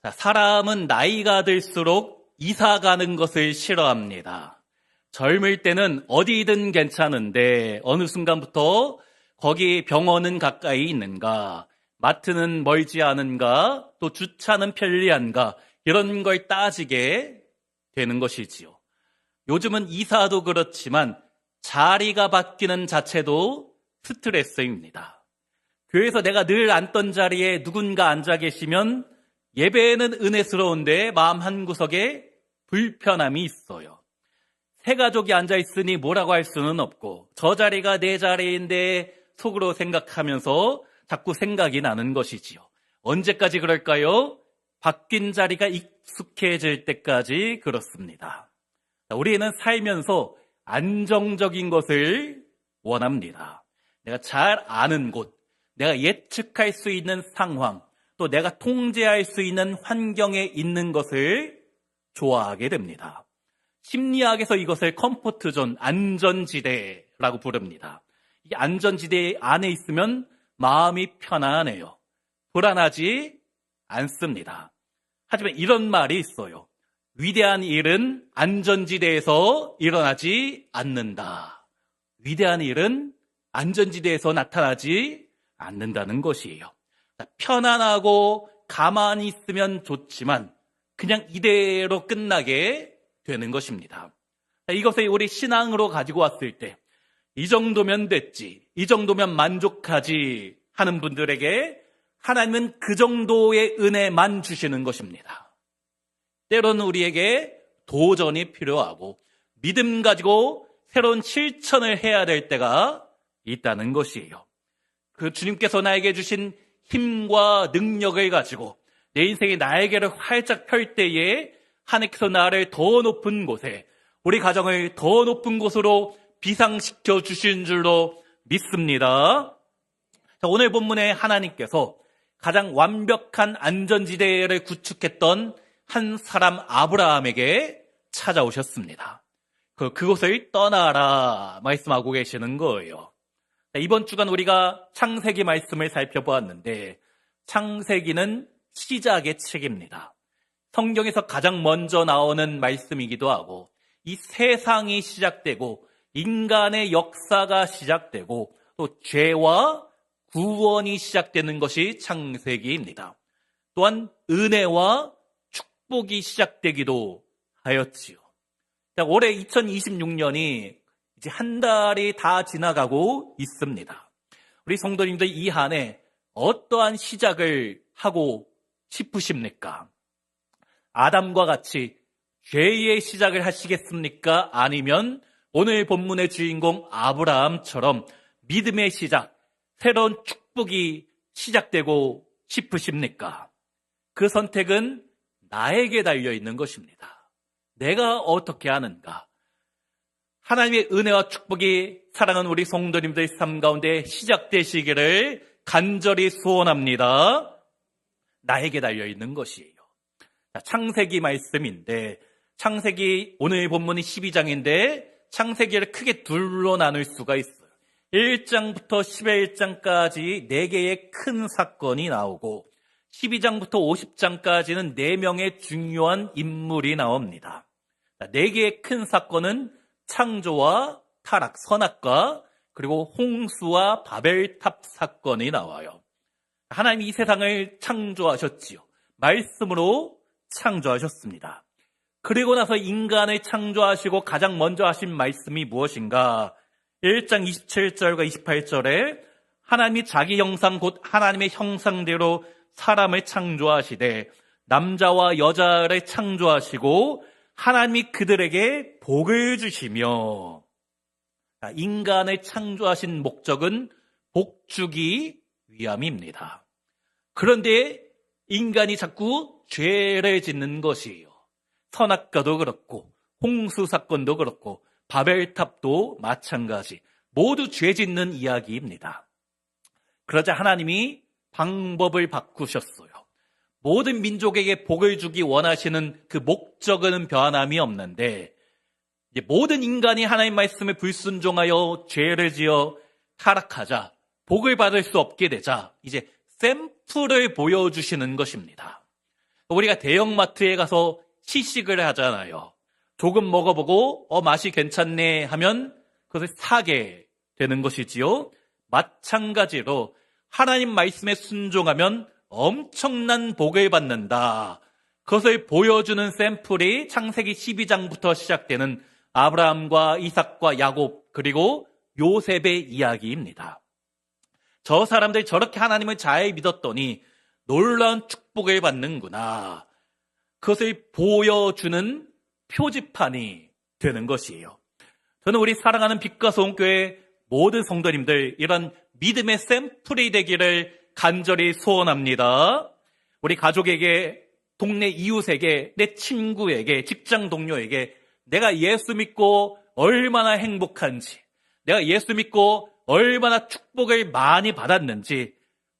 자, 사람은 나이가 들수록 이사 가는 것을 싫어합니다. 젊을 때는 어디든 괜찮은데 어느 순간부터 거기 병원은 가까이 있는가, 마트는 멀지 않은가, 또 주차는 편리한가, 이런 걸 따지게 되는 것이지요. 요즘은 이사도 그렇지만 자리가 바뀌는 자체도 스트레스입니다. 교회에서 내가 늘 앉던 자리에 누군가 앉아 계시면 예배는 은혜스러운데 마음 한구석에 불편함이 있어요. 새 가족이 앉아 있으니 뭐라고 할 수는 없고 저 자리가 내 자리인데 속으로 생각하면서 자꾸 생각이 나는 것이지요. 언제까지 그럴까요? 바뀐 자리가 익숙해질 때까지 그렇습니다. 우리는 살면서 안정적인 것을 원합니다. 내가 잘 아는 곳, 내가 예측할 수 있는 상황, 또 내가 통제할 수 있는 환경에 있는 것을 좋아하게 됩니다. 심리학에서 이것을 컴포트존, 안전지대라고 부릅니다. 이 안전지대 안에 있으면 마음이 편안해요. 불안하지 않습니다. 하지만 이런 말이 있어요. 위대한 일은 안전지대에서 일어나지 않는다. 위대한 일은 안전지대에서 나타나지 않는다는 것이에요. 편안하고 가만히 있으면 좋지만 그냥 이대로 끝나게 되는 것입니다. 이것을 우리 신앙으로 가지고 왔을 때 이 정도면 됐지, 이 정도면 만족하지 하는 분들에게 하나님은 그 정도의 은혜만 주시는 것입니다. 때로는 우리에게 도전이 필요하고 믿음 가지고 새로운 실천을 해야 될 때가 있다는 것이에요. 그 주님께서 나에게 주신 힘과 능력을 가지고 내 인생의 날개를 활짝 펼 때에 하나님께서 나를 더 높은 곳에, 우리 가정을 더 높은 곳으로 비상시켜 주신 줄로 믿습니다. 자, 오늘 본문에 하나님께서 가장 완벽한 안전지대를 구축했던 한 사람 아브라함에게 찾아오셨습니다. 그곳을 떠나라 말씀하고 계시는 거예요. 이번 주간 우리가 창세기 말씀을 살펴보았는데 창세기는 시작의 책입니다. 성경에서 가장 먼저 나오는 말씀이기도 하고 이 세상이 시작되고 인간의 역사가 시작되고 또 죄와 구원이 시작되는 것이 창세기입니다. 또한 은혜와 축복이 시작되기도 하였지요. 자, 올해 2026년이 이제 한 달이 다 지나가고 있습니다. 우리 성도님들 이 한 해 어떠한 시작을 하고 싶으십니까? 아담과 같이 죄의 시작을 하시겠습니까? 아니면 오늘 본문의 주인공 아브라함처럼 믿음의 시작, 새로운 축복이 시작되고 싶으십니까? 그 선택은 나에게 달려있는 것입니다. 내가 어떻게 하는가? 하나님의 은혜와 축복이 사랑하는 우리 성도님들 삶 가운데 시작되시기를 간절히 소원합니다. 나에게 달려있는 것이에요. 창세기 말씀인데 창세기 오늘 본문이 12장인데 창세기를 크게 둘로 나눌 수가 있어요. 1장부터 11장까지 4개의 큰 사건이 나오고 12장부터 50장까지는 4명의 중요한 인물이 나옵니다. 4개의 큰 사건은 창조와 타락, 선악과 그리고 홍수와 바벨탑 사건이 나와요. 하나님이 이 세상을 창조하셨지요. 말씀으로 창조하셨습니다. 그리고 나서 인간을 창조하시고 가장 먼저 하신 말씀이 무엇인가? 1장 27절과 28절에 하나님이 자기 형상 곧 하나님의 형상대로 사람을 창조하시되 남자와 여자를 창조하시고 하나님이 그들에게 복을 주시며, 인간을 창조하신 목적은 복주기 위함입니다. 그런데 인간이 자꾸 죄를 짓는 것이에요. 선악과도 그렇고 홍수 사건도 그렇고 바벨탑도 마찬가지, 모두 죄 짓는 이야기입니다. 그러자 하나님이 방법을 바꾸셨어요. 모든 민족에게 복을 주기 원하시는 그 목적은 변함이 없는데 모든 인간이 하나님 말씀에 불순종하여 죄를 지어 타락하자, 복을 받을 수 없게 되자 이제 샘플을 보여주시는 것입니다. 우리가 대형마트에 가서 시식을 하잖아요. 조금 먹어보고 맛이 괜찮네 하면 그것을 사게 되는 것이지요. 마찬가지로 하나님 말씀에 순종하면 엄청난 복을 받는다. 그것을 보여주는 샘플이 창세기 12장부터 시작되는 아브라함과 이삭과 야곱 그리고 요셉의 이야기입니다. 저 사람들이 저렇게 하나님을 잘 믿었더니 놀라운 축복을 받는구나. 그것을 보여주는 표지판이 되는 것이에요. 저는 우리 사랑하는 빛과 소원교회 모든 성도님들 이런 믿음의 샘플이 되기를 간절히 소원합니다. 우리 가족에게, 동네 이웃에게, 내 친구에게, 직장 동료에게 내가 예수 믿고 얼마나 행복한지, 내가 예수 믿고 얼마나 축복을 많이 받았는지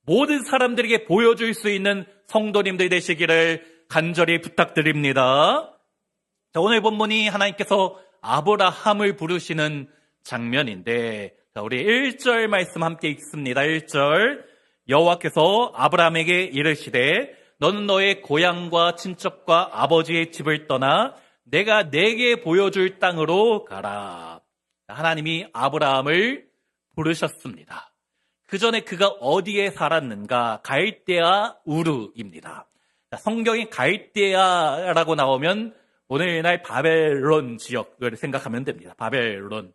모든 사람들에게 보여줄 수 있는 성도님들 되시기를 간절히 부탁드립니다. 자, 오늘 본문이 하나님께서 아브라함을 부르시는 장면인데, 자, 우리 1절 말씀 함께 읽습니다. 1절. 여호와께서 아브라함에게 이르시되 너는 너의 고향과 친척과 아버지의 집을 떠나 내가 내게 보여줄 땅으로 가라. 하나님이 아브라함을 부르셨습니다. 그 전에 그가 어디에 살았는가? 갈대아 우르입니다. 성경이 갈대아라고 나오면 오늘날 바벨론 지역을 생각하면 됩니다. 바벨론.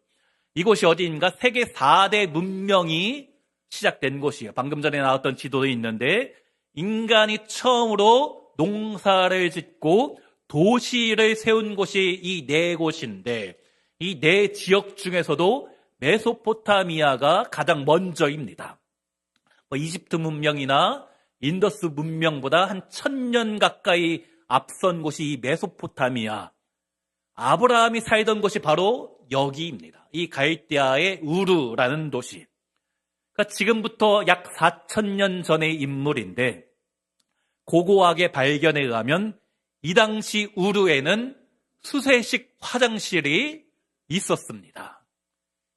이곳이 어디인가? 세계 4대 문명이 시작된 곳이에요. 방금 전에 나왔던 지도도 있는데 인간이 처음으로 농사를 짓고 도시를 세운 곳이 이 네 곳인데 이 네 지역 중에서도 메소포타미아가 가장 먼저입니다. 이집트 문명이나 인더스 문명보다 한 1000년 가까이 앞선 곳이 이 메소포타미아. 아브라함이 살던 곳이 바로 여기입니다. 이 갈대아의 우르라는 도시. 그러니까 지금부터 약 4000년 전의 인물인데 고고학의 발견에 의하면 이 당시 우르에는 수세식 화장실이 있었습니다.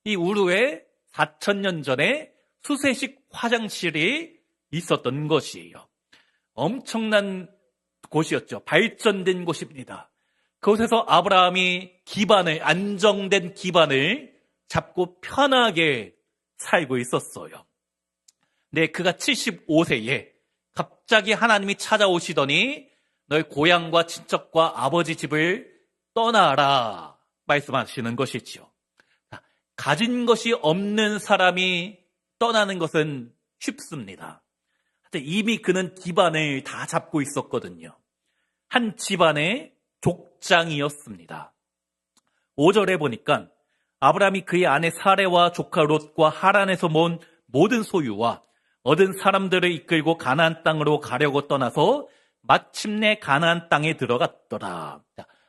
이 우르에 4000년 전에 수세식 화장실이 있었던 것이에요. 엄청난 곳이었죠. 발전된 곳입니다. 그곳에서 아브라함이 안정된 기반을 잡고 편하게 살고 있었어요. 네, 그가 75세에 갑자기 하나님이 찾아오시더니 너의 고향과 친척과 아버지 집을 떠나라 말씀하시는 것이지요. 가진 것이 없는 사람이 떠나는 것은 쉽습니다. 이미 그는 기반을 다 잡고 있었거든요. 한 집안의 족장이었습니다. 5절에 보니까 아브라함이 그의 아내 사레와 조카 롯과 하란에서 모은 모든 소유와 얻은 사람들을 이끌고 가나안 땅으로 가려고 떠나서 마침내 가나안 땅에 들어갔더라.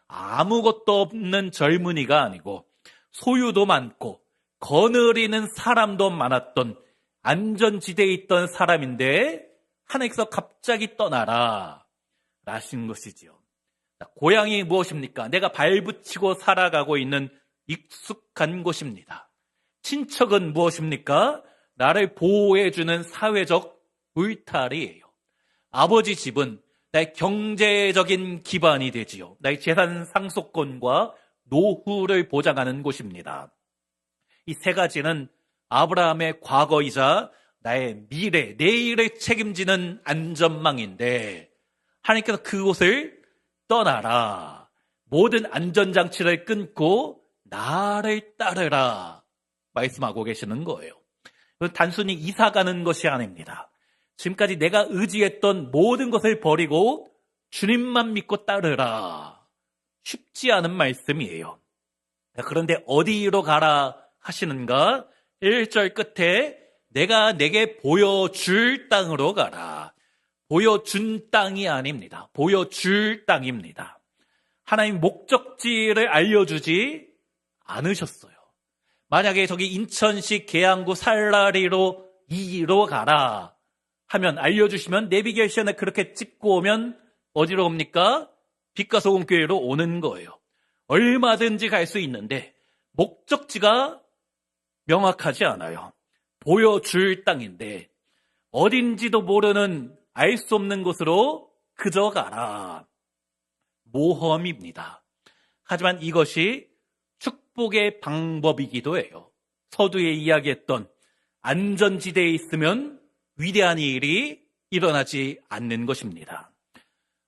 아무것도 없는 젊은이가 아니고 소유도 많고 거느리는 사람도 많았던 안전지대에 있던 사람인데 하나님께서 갑자기 떠나라 라신 것이지요. 고향이 무엇입니까? 내가 발붙이고 살아가고 있는 익숙한 곳입니다. 친척은 무엇입니까? 나를 보호해주는 사회적 울타리예요. 아버지 집은 나의 경제적인 기반이 되지요. 나의 재산 상속권과 노후를 보장하는 곳입니다. 이 세 가지는 아브라함의 과거이자 나의 미래, 내일을 책임지는 안전망인데 하나님께서 그곳을 떠나라. 모든 안전장치를 끊고 나를 따르라. 말씀하고 계시는 거예요. 단순히 이사 가는 것이 아닙니다. 지금까지 내가 의지했던 모든 것을 버리고 주님만 믿고 따르라. 쉽지 않은 말씀이에요. 그런데 어디로 가라 하시는가? 1절 끝에 내가 내게 보여줄 땅으로 가라. 보여준 땅이 아닙니다. 보여줄 땅입니다. 하나님 목적지를 알려주지 않으셨어요. 만약에 저기 인천시 계양구 살라리로 이로 가라 하면 알려주시면 내비게이션에 그렇게 찍고 오면 어디로 옵니까? 빛과 소금 교회로 오는 거예요. 얼마든지 갈 수 있는데 목적지가 명확하지 않아요. 보여줄 땅인데 어딘지도 모르는 알 수 없는 곳으로 그저 가라. 모험입니다. 하지만 이것이 축복의 방법이기도 해요. 서두에 이야기했던 안전지대에 있으면 위대한 일이 일어나지 않는 것입니다.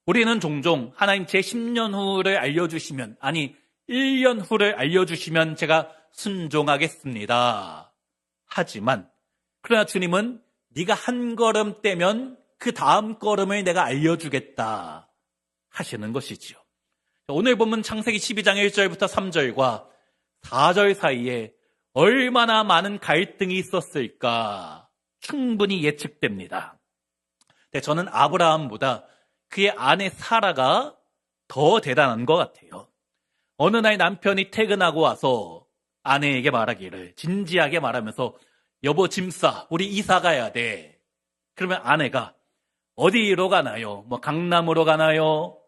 우리는 종종 하나님 제 10년 후를 알려주시면, 아니 1년 후를 알려주시면 제가 순종하겠습니다. 하지만 그러나 주님은 네가 한 걸음 떼면 그 다음 걸음을 내가 알려주겠다 하시는 것이지요. 오늘 본문 창세기 12장 1절부터 3절과 4절 사이에 얼마나 많은 갈등이 있었을까 충분히 예측됩니다. 근데 저는 아브라함보다 그의 아내 사라가 더 대단한 것 같아요. 어느 날 남편이 퇴근하고 와서 아내에게 말하기를, 진지하게 말하면서 여보 짐 싸, 우리 이사 가야 돼. 그러면 아내가 어디로 가나요? 뭐 강남으로 가나요?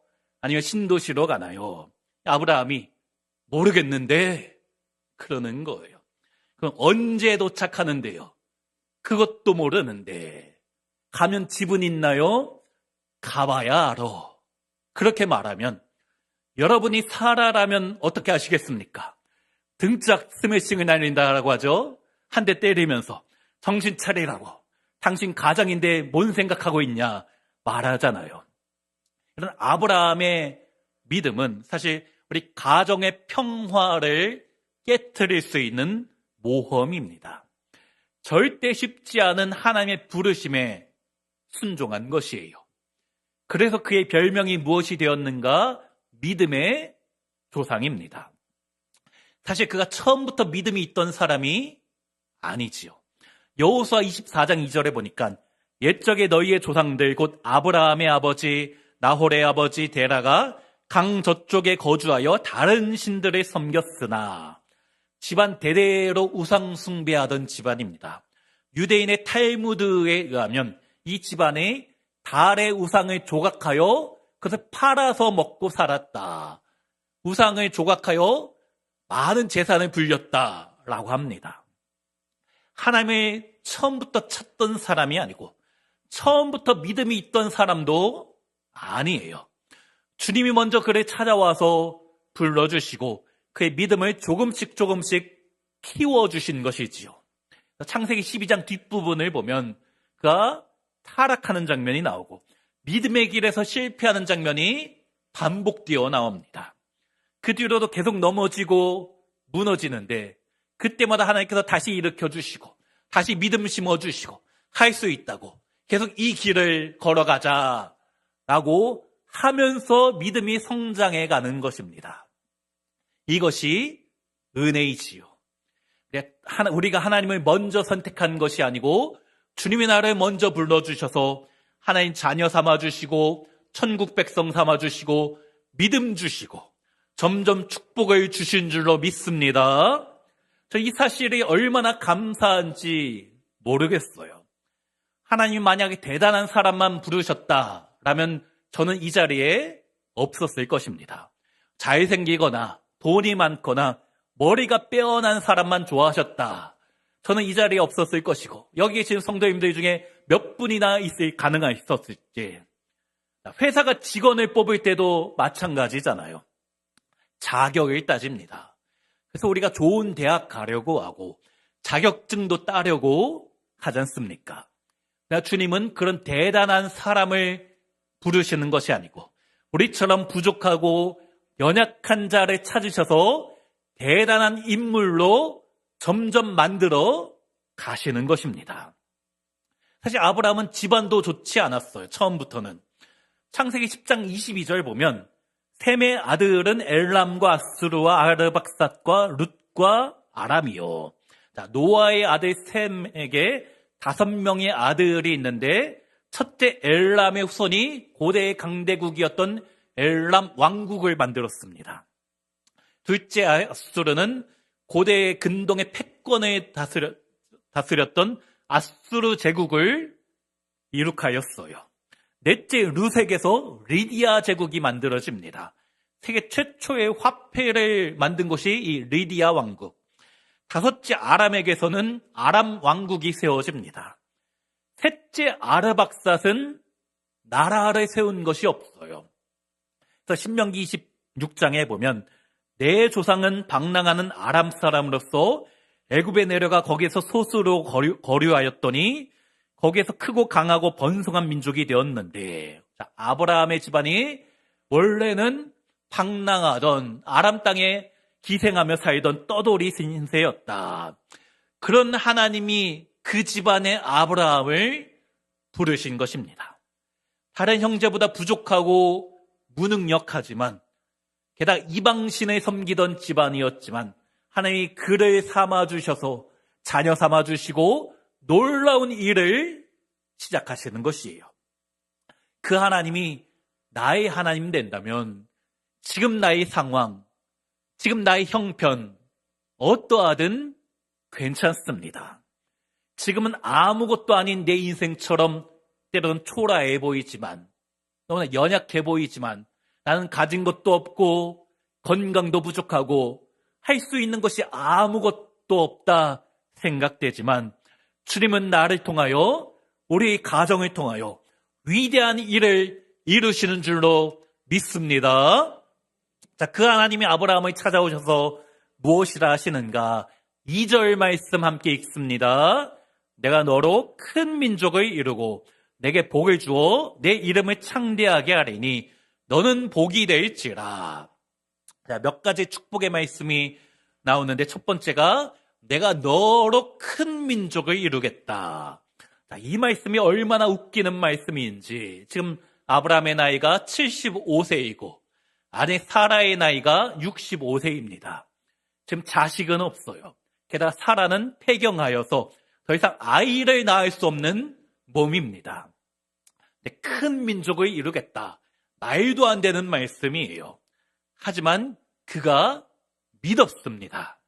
아니면 신도시로 가나요? 아브라함이 모르겠는데 그러는 거예요. 그럼 언제 도착하는데요? 그것도 모르는데 가면 집은 있나요? 가봐야 알아. 그렇게 말하면 여러분이 사라라면 어떻게 하시겠습니까? 등짝 스매싱을 날린다라고 하죠. 한 대 때리면서 정신 차리라고. 당신 가장인데 뭔 생각하고 있냐 말하잖아요. 이런 아브라함의 믿음은 사실 우리 가정의 평화를 깨트릴 수 있는 모험입니다. 절대 쉽지 않은 하나님의 부르심에 순종한 것이에요. 그래서 그의 별명이 무엇이 되었는가? 믿음의 조상입니다. 사실 그가 처음부터 믿음이 있던 사람이 아니지요. 여호수아 24장 2절에 보니까 옛적에 너희의 조상들 곧 아브라함의 아버지 나홀의 아버지 데라가 강 저쪽에 거주하여 다른 신들을 섬겼으나 집안 대대로 우상 숭배하던 집안입니다. 유대인의 탈무드에 의하면 이 집안에 달의 우상을 조각하여 그것을 팔아서 먹고 살았다. 우상을 조각하여 많은 재산을 불렸다라고 합니다. 하나님을 처음부터 찾던 사람이 아니고 처음부터 믿음이 있던 사람도 아니에요. 주님이 먼저 그를 찾아와서 불러주시고 그의 믿음을 조금씩 키워주신 것이지요. 창세기 12장 뒷부분을 보면 그가 타락하는 장면이 나오고 믿음의 길에서 실패하는 장면이 반복되어 나옵니다. 그 뒤로도 계속 넘어지고 무너지는데 그때마다 하나님께서 다시 일으켜주시고 다시 믿음 심어주시고 할 수 있다고 계속 이 길을 걸어가자라고 하면서 믿음이 성장해가는 것입니다. 이것이 은혜이지요. 우리가 하나님을 먼저 선택한 것이 아니고 주님이 나를 먼저 불러주셔서 하나님 자녀 삼아주시고 천국 백성 삼아주시고 믿음 주시고 점점 축복을 주신 줄로 믿습니다. 저 이 사실이 얼마나 감사한지 모르겠어요. 하나님이 만약에 대단한 사람만 부르셨다라면 저는 이 자리에 없었을 것입니다. 잘생기거나 돈이 많거나 머리가 빼어난 사람만 좋아하셨다. 저는 이 자리에 없었을 것이고 여기 계신 성도님들 중에 몇 분이나 가능했었을지. 회사가 직원을 뽑을 때도 마찬가지잖아요. 자격을 따집니다. 그래서 우리가 좋은 대학 가려고 하고 자격증도 따려고 하지 않습니까? 주님은 그런 대단한 사람을 부르시는 것이 아니고 우리처럼 부족하고 연약한 자를 찾으셔서 대단한 인물로 점점 만들어 가시는 것입니다. 사실 아브라함은 집안도 좋지 않았어요. 처음부터는. 창세기 10장 22절 보면 셈의 아들은 엘람과 아수르와 아르박삿과 룻과 아람이요. 노아의 아들 셈에게 5명의 아들이 있는데 첫째 엘람의 후손이 고대의 강대국이었던 엘람 왕국을 만들었습니다. 둘째 아수르는 고대의 근동의 패권을 다스렸던 아수르 제국을 이룩하였어요. 넷째 룻에게서 리디아 제국이 만들어집니다. 세계 최초의 화폐를 만든 곳이 이 리디아 왕국. 다섯째 아람에게서는 아람 왕국이 세워집니다. 셋째 아르박삿은 나라를 세운 것이 없어요. 그래서 신명기 26장에 보면 내 조상은 방랑하는 아람 사람으로서 애굽에 내려가 거기에서 소수로 거류하였더니 거기에서 크고 강하고 번성한 민족이 되었는데, 자, 아브라함의 집안이 원래는 방랑하던 아람 땅에 기생하며 살던 떠돌이 신세였다. 그런 하나님이 그 집안의 아브라함을 부르신 것입니다. 다른 형제보다 부족하고 무능력하지만 게다가 이방신을 섬기던 집안이었지만 하나님이 그를 삼아주셔서 자녀 삼아주시고 놀라운 일을 시작하시는 것이에요. 그 하나님이 나의 하나님 된다면 지금 나의 상황, 지금 나의 형편 어떠하든 괜찮습니다. 지금은 아무것도 아닌 내 인생처럼 때로는 초라해 보이지만, 너무나 연약해 보이지만, 나는 가진 것도 없고 건강도 부족하고 할 수 있는 것이 아무것도 없다 생각되지만, 주님은 나를 통하여, 우리 가정을 통하여 위대한 일을 이루시는 줄로 믿습니다. 자, 그 하나님이 아브라함을 찾아오셔서 무엇이라 하시는가? 2절 말씀 함께 읽습니다. 내가 너로 큰 민족을 이루고 내게 복을 주어 내 이름을 창대하게 하리니 너는 복이 될지라. 자, 몇 가지 축복의 말씀이 나오는데 첫 번째가 내가 너로 큰 민족을 이루겠다. 자, 이 말씀이 얼마나 웃기는 말씀인지. 지금 아브라함의 나이가 75세이고 아내 사라의 나이가 65세입니다. 지금 자식은 없어요. 게다가 사라는 폐경하여서 더 이상 아이를 낳을 수 없는 몸입니다. 큰 민족을 이루겠다. 말도 안 되는 말씀이에요. 하지만 그가 믿었습니다.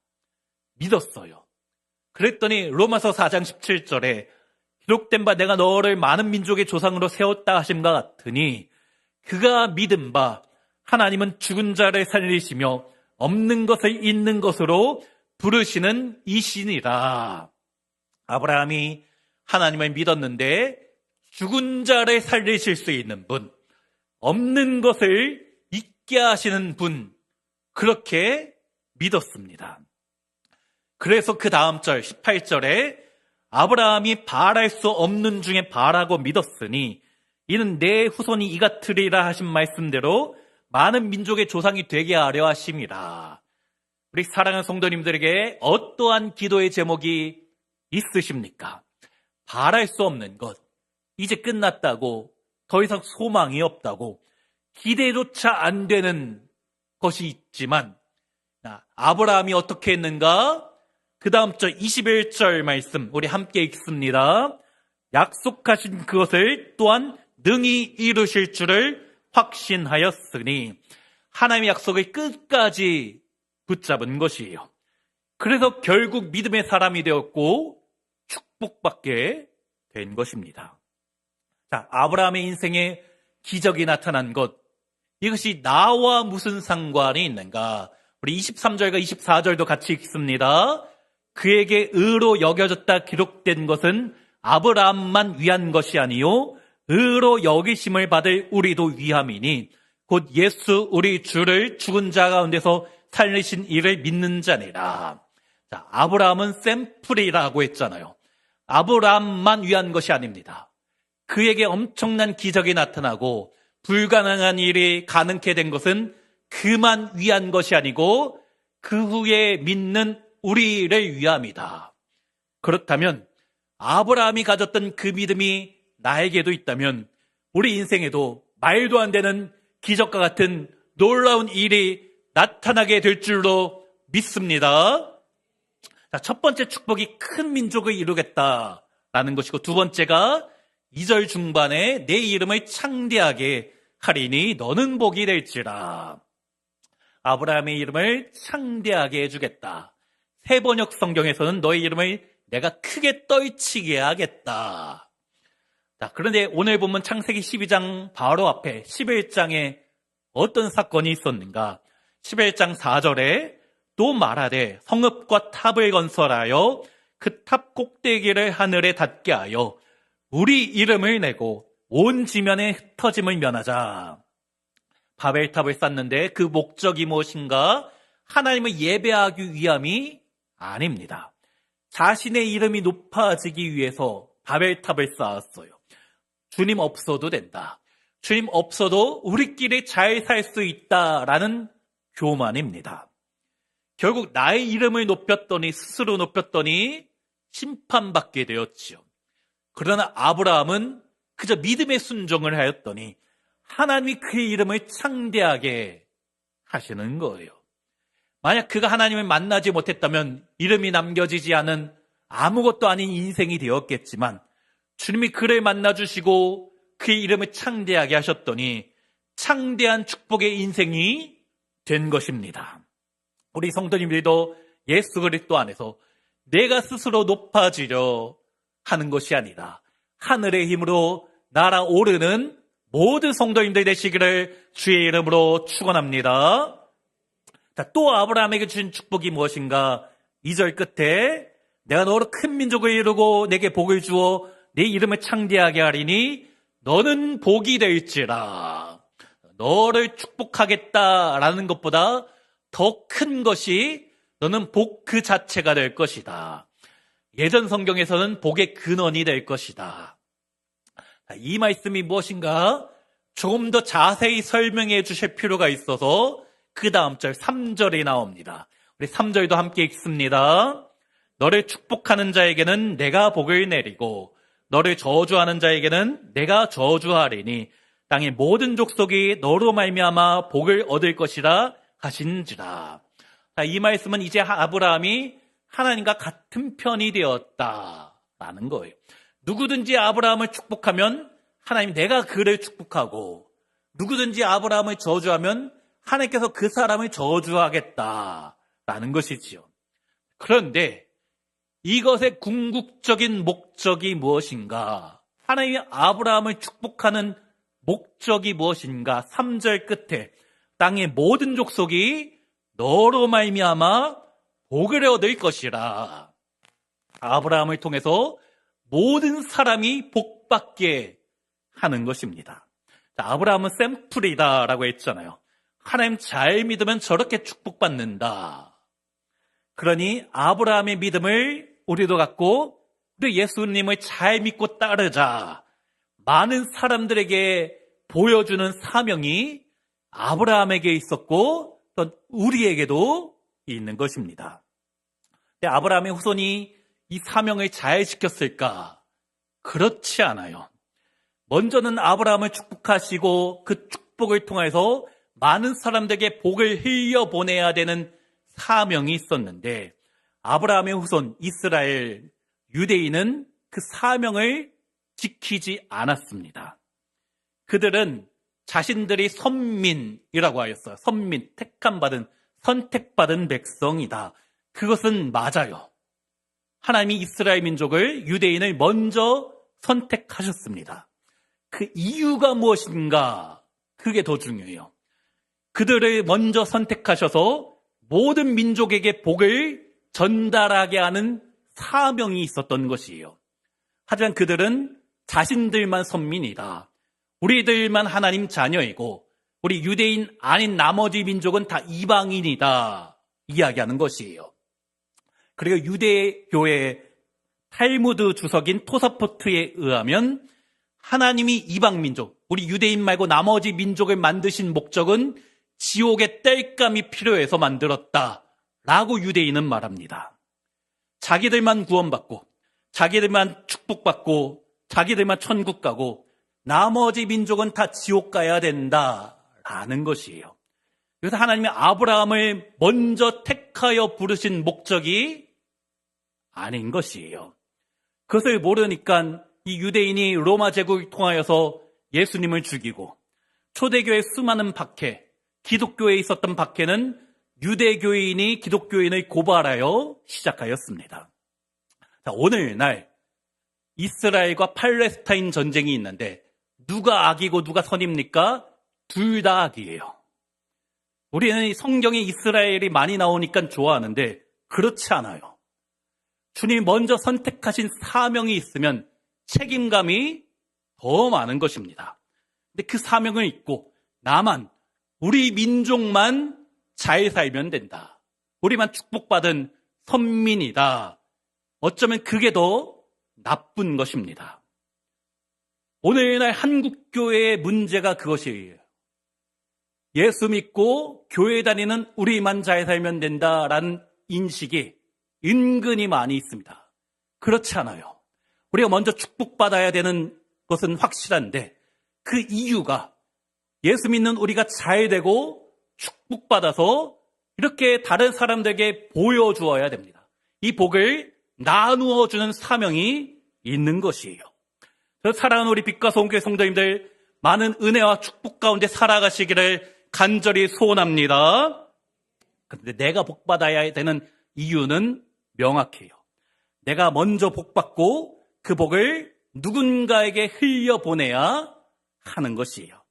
믿었어요. 그랬더니 로마서 4장 17절에 기록된 바 내가 너를 많은 민족의 조상으로 세웠다 하심과 같으니 그가 믿은 바 하나님은 죽은 자를 살리시며 없는 것을 있는 것으로 부르시는 이시니라. 아브라함이 하나님을 믿었는데 죽은 자를 살리실 수 있는 분, 없는 것을 있게 하시는 분, 그렇게 믿었습니다. 그래서 그 다음 절 18절에 아브라함이 바랄 수 없는 중에 바라고 믿었으니 이는 내 후손이 이같으리라 하신 말씀대로 많은 민족의 조상이 되게 하려 하심이라. 우리 사랑하는 성도님들에게 어떠한 기도의 제목이 있으십니까? 바랄 수 없는 것, 이제 끝났다고, 더 이상 소망이 없다고, 기대조차 안 되는 것이 있지만 아브라함이 어떻게 했는가? 그 다음 절 21절 말씀 우리 함께 읽습니다. 약속하신 그것을 또한 능히 이루실 줄을 확신하였으니, 하나님의 약속을 끝까지 붙잡은 것이에요. 그래서 결국 믿음의 사람이 되었고 축복받게 된 것입니다. 자, 아브라함의 인생에 기적이 나타난 것, 이것이 나와 무슨 상관이 있는가? 우리 23절과 24절도 같이 읽습니다. 그에게 의로 여겨졌다 기록된 것은 아브라함만 위한 것이 아니요 의로 여기심을 받을 우리도 위함이니 곧 예수 우리 주를 죽은 자 가운데서 살리신 이를 믿는 자니라. 자, 아브라함은 샘플이라고 했잖아요. 아브라함만 위한 것이 아닙니다. 그에게 엄청난 기적이 나타나고 불가능한 일이 가능케 된 것은 그만 위한 것이 아니고 그 후에 믿는 우리를 위함이다. 그렇다면 아브라함이 가졌던 그 믿음이 나에게도 있다면 우리 인생에도 말도 안 되는 기적과 같은 놀라운 일이 나타나게 될 줄로 믿습니다. 자, 첫 번째 축복이 큰 민족을 이루겠다라는 것이고, 두 번째가 2절 중반에 내 이름을 창대하게 하리니 너는 복이 될지라. 아브라함의 이름을 창대하게 해주겠다. 새번역 성경에서는 너의 이름을 내가 크게 떨치게 하겠다. 자, 그런데 오늘 보면 창세기 12장 바로 앞에 11장에 어떤 사건이 있었는가? 11장 4절에 또 말하되 성읍과 탑을 건설하여 그 탑 꼭대기를 하늘에 닿게 하여 우리 이름을 내고 온 지면에 흩어짐을 면하자. 바벨탑을 쌓는데 그 목적이 무엇인가? 하나님을 예배하기 위함이 아닙니다. 자신의 이름이 높아지기 위해서 바벨탑을 쌓았어요. 주님 없어도 된다. 주님 없어도 우리끼리 잘 살 수 있다라는 교만입니다. 결국 나의 이름을 높였더니 스스로 높였더니 심판받게 되었지요. 그러나 아브라함은 그저 믿음의 순종을 하였더니 하나님이 그의 이름을 창대하게 하시는 거예요. 만약 그가 하나님을 만나지 못했다면 이름이 남겨지지 않은 아무것도 아닌 인생이 되었겠지만 주님이 그를 만나주시고 그의 이름을 창대하게 하셨더니 창대한 축복의 인생이 된 것입니다. 우리 성도님들도 예수 그리스도 안에서 내가 스스로 높아지려 하는 것이 아니라 하늘의 힘으로 날아오르는 모든 성도님들 되시기를 주의 이름으로 축원합니다. 자, 또 아브라함에게 주신 축복이 무엇인가? 2절 끝에 내가 너로 큰 민족을 이루고 내게 복을 주어 내 이름을 창대하게 하리니 너는 복이 될지라. 너를 축복하겠다라는 것보다 더 큰 것이 너는 복 그 자체가 될 것이다. 예전 성경에서는 복의 근원이 될 것이다. 이 말씀이 무엇인가? 조금 더 자세히 설명해 주실 필요가 있어서 그 다음 절 3절이 나옵니다. 우리 3절도 함께 읽습니다. 너를 축복하는 자에게는 내가 복을 내리고 너를 저주하는 자에게는 내가 저주하리니 땅의 모든 족속이 너로 말미암아 복을 얻을 것이라 하신지라. 이 말씀은 이제 아브라함이 하나님과 같은 편이 되었다라는 거예요. 누구든지 아브라함을 축복하면 하나님 내가 그를 축복하고 누구든지 아브라함을 저주하면 하나님께서 그 사람을 저주하겠다라는 것이지요. 그런데 이것의 궁극적인 목적이 무엇인가? 하나님이 아브라함을 축복하는 목적이 무엇인가? 3절 끝에 땅의 모든 족속이 너로 말미암아 복을 얻을 것이라. 아브라함을 통해서 모든 사람이 복받게 하는 것입니다. 아브라함은 샘플이다라고 했잖아요. 하나님 잘 믿으면 저렇게 축복받는다. 그러니 아브라함의 믿음을 우리도 갖고 우리 예수님을 잘 믿고 따르자. 많은 사람들에게 보여주는 사명이 아브라함에게 있었고 또 우리에게도 있는 것입니다. 근데 아브라함의 후손이 이 사명을 잘 지켰을까? 그렇지 않아요. 먼저는 아브라함을 축복하시고 그 축복을 통해서 많은 사람들에게 복을 흘려보내야 되는 사명이 있었는데 아브라함의 후손 이스라엘 유대인은 그 사명을 지키지 않았습니다. 그들은 자신들이 선민이라고 하였어요. 선민, 선택받은 백성이다. 그것은 맞아요. 하나님이 이스라엘 민족을 유대인을 먼저 선택하셨습니다. 그 이유가 무엇인가? 그게 더 중요해요. 그들을 먼저 선택하셔서 모든 민족에게 복을 전달하게 하는 사명이 있었던 것이에요. 하지만 그들은 자신들만 선민이다. 우리들만 하나님 자녀이고 우리 유대인 아닌 나머지 민족은 다 이방인이다. 이야기하는 것이에요. 그리고 유대교의 탈무드 주석인 토사포트에 의하면 하나님이 이방 민족, 우리 유대인 말고 나머지 민족을 만드신 목적은 지옥의 땔감이 필요해서 만들었다라고 유대인은 말합니다. 자기들만 구원받고 자기들만 축복받고 자기들만 천국 가고 나머지 민족은 다 지옥 가야 된다라는 것이에요. 그래서 하나님이 아브라함을 먼저 택하여 부르신 목적이 아닌 것이에요. 그것을 모르니까 이 유대인이 로마 제국을 통하여서 예수님을 죽이고 초대교회 수많은 박해, 기독교에 있었던 박해는 유대교인이 기독교인을 고발하여 시작하였습니다. 자, 오늘날 이스라엘과 팔레스타인 전쟁이 있는데 누가 악이고 누가 선입니까? 둘 다 악이에요. 우리는 성경에 이스라엘이 많이 나오니까 좋아하는데 그렇지 않아요. 주님이 먼저 선택하신 사명이 있으면 책임감이 더 많은 것입니다. 근데 그 사명을 잊고 나만, 우리 민족만 잘 살면 된다. 우리만 축복받은 선민이다. 어쩌면 그게 더 나쁜 것입니다. 오늘날 한국교회의 문제가 그것이에요. 예수 믿고 교회 다니는 우리만 잘 살면 된다라는 인식이 은근히 많이 있습니다. 그렇지 않아요. 우리가 먼저 축복받아야 되는 것은 확실한데 그 이유가 예수 믿는 우리가 잘 되고 축복받아서 이렇게 다른 사람들에게 보여주어야 됩니다. 이 복을 나누어 주는 사명이 있는 것이에요. 사랑하는 우리 빛과 소원교회 성도님들, 많은 은혜와 축복 가운데 살아가시기를 간절히 소원합니다. 그런데 내가 복받아야 되는 이유는 명확해요. 내가 먼저 복받고 그 복을 누군가에게 흘려보내야 하는 것이에요.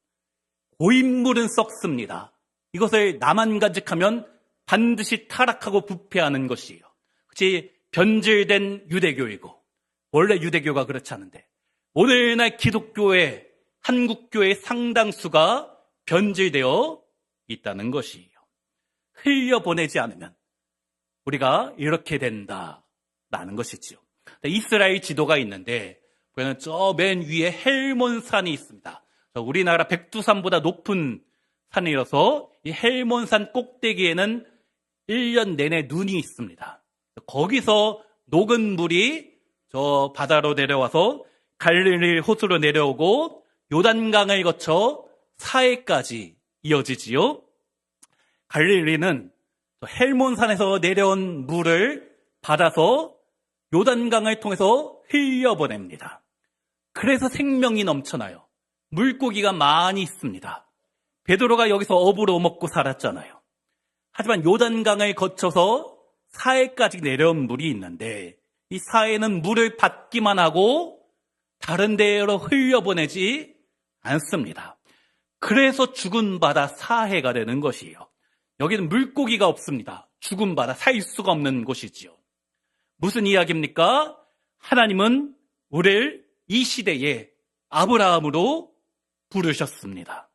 고인물은 썩습니다. 이것을 나만 간직하면 반드시 타락하고 부패하는 것이에요. 그치, 변질된 유대교이고, 원래 유대교가 그렇지 않은데 오늘날 기독교의 한국교회의 상당수가 변질되어 있다는 것이에요. 흘려보내지 않으면 우리가 이렇게 된다라는 것이지요. 이스라엘 지도가 있는데 보면 저 맨 위에 헬몬산이 있습니다. 우리나라 백두산보다 높은 산이어서 이 헬몬산 꼭대기에는 1년 내내 눈이 있습니다. 거기서 녹은 물이 저 바다로 내려와서 갈릴리 호수로 내려오고 요단강을 거쳐 사해까지 이어지지요. 갈릴리는 헬몬산에서 내려온 물을 받아서 요단강을 통해서 흘려보냅니다. 그래서 생명이 넘쳐나요. 물고기가 많이 있습니다. 베드로가 여기서 어부로 먹고 살았잖아요. 하지만 요단강을 거쳐서 사해까지 내려온 물이 있는데 이 사해는 물을 받기만 하고 다른 데로 흘려보내지 않습니다. 그래서 죽은 바다 사해가 되는 것이에요. 여기는 물고기가 없습니다. 죽은 바다, 살 수가 없는 곳이지요. 무슨 이야기입니까? 하나님은 우리를 이 시대에 아브라함으로 부르셨습니다.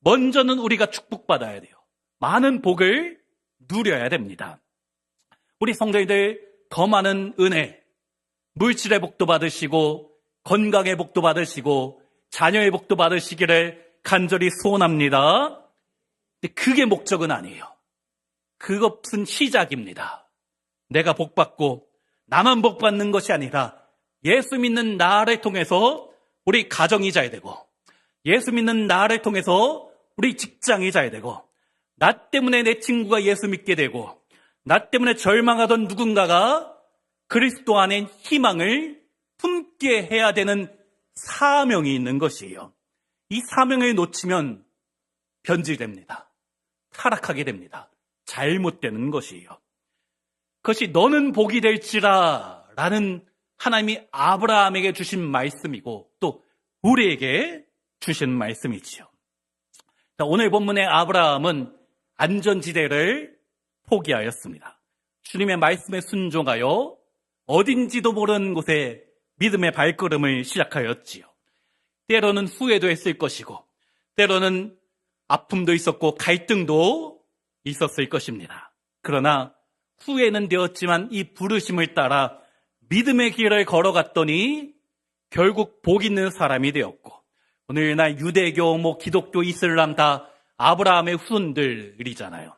먼저는 우리가 축복받아야 돼요. 많은 복을 누려야 됩니다. 우리 성도님들 더 많은 은혜, 물질의 복도 받으시고 건강의 복도 받으시고 자녀의 복도 받으시기를 간절히 소원합니다. 근데 그게 목적은 아니에요. 그것은 시작입니다. 내가 복받고 나만 복받는 것이 아니라 예수 믿는 나를 통해서 우리 가정이 잘 되고 예수 믿는 나를 통해서 우리 직장이 잘 되고 나 때문에 내 친구가 예수 믿게 되고 나 때문에 절망하던 누군가가 그리스도 안에 희망을 품게 해야 되는 사명이 있는 것이에요. 이 사명을 놓치면 변질됩니다. 타락하게 됩니다. 잘못되는 것이에요. 그것이 너는 복이 될지라 라는 하나님이 아브라함에게 주신 말씀이고 또 우리에게 주신 말씀이지요. 오늘 본문의 아브라함은 안전지대를 포기하였습니다. 주님의 말씀에 순종하여 어딘지도 모르는 곳에 믿음의 발걸음을 시작하였지요. 때로는 후회도 했을 것이고 때로는 아픔도 있었고 갈등도 있었을 것입니다. 그러나 후회는 되었지만 이 부르심을 따라 믿음의 길을 걸어갔더니 결국 복 있는 사람이 되었고 오늘날 유대교, 기독교, 이슬람 다 아브라함의 후손들이잖아요.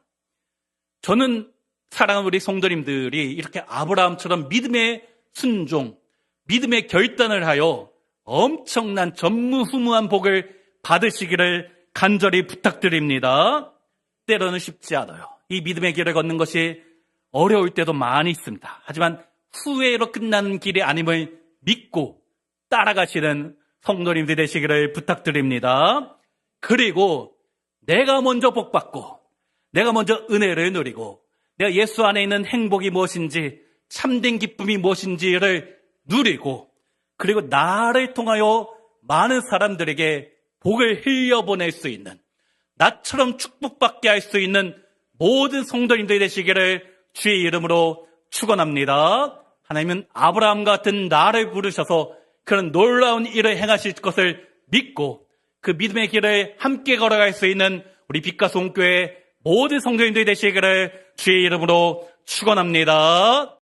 저는 사랑하는 우리 성도님들이 이렇게 아브라함처럼 믿음의 순종, 믿음의 결단을 하여 엄청난 전무후무한 복을 받으시기를 간절히 부탁드립니다. 때로는 쉽지 않아요. 이 믿음의 길을 걷는 것이 어려울 때도 많이 있습니다. 하지만 후회로 끝나는 길이 아님을 믿고 따라가시는 성도님들 되시기를 부탁드립니다. 그리고 내가 먼저 복받고 내가 먼저 은혜를 누리고 내가 예수 안에 있는 행복이 무엇인지 참된 기쁨이 무엇인지를 누리고 그리고 나를 통하여 많은 사람들에게 복을 흘려보낼 수 있는 나처럼 축복받게 할 수 있는 모든 성도님들이 되시기를 주의 이름으로 축원합니다. 하나님은 아브라함 같은 나를 부르셔서 그런 놀라운 일을 행하실 것을 믿고 그 믿음의 길을 함께 걸어갈 수 있는 우리 빛과 소원교회 모든 성도님들이 되시기를 주의 이름으로 축원합니다.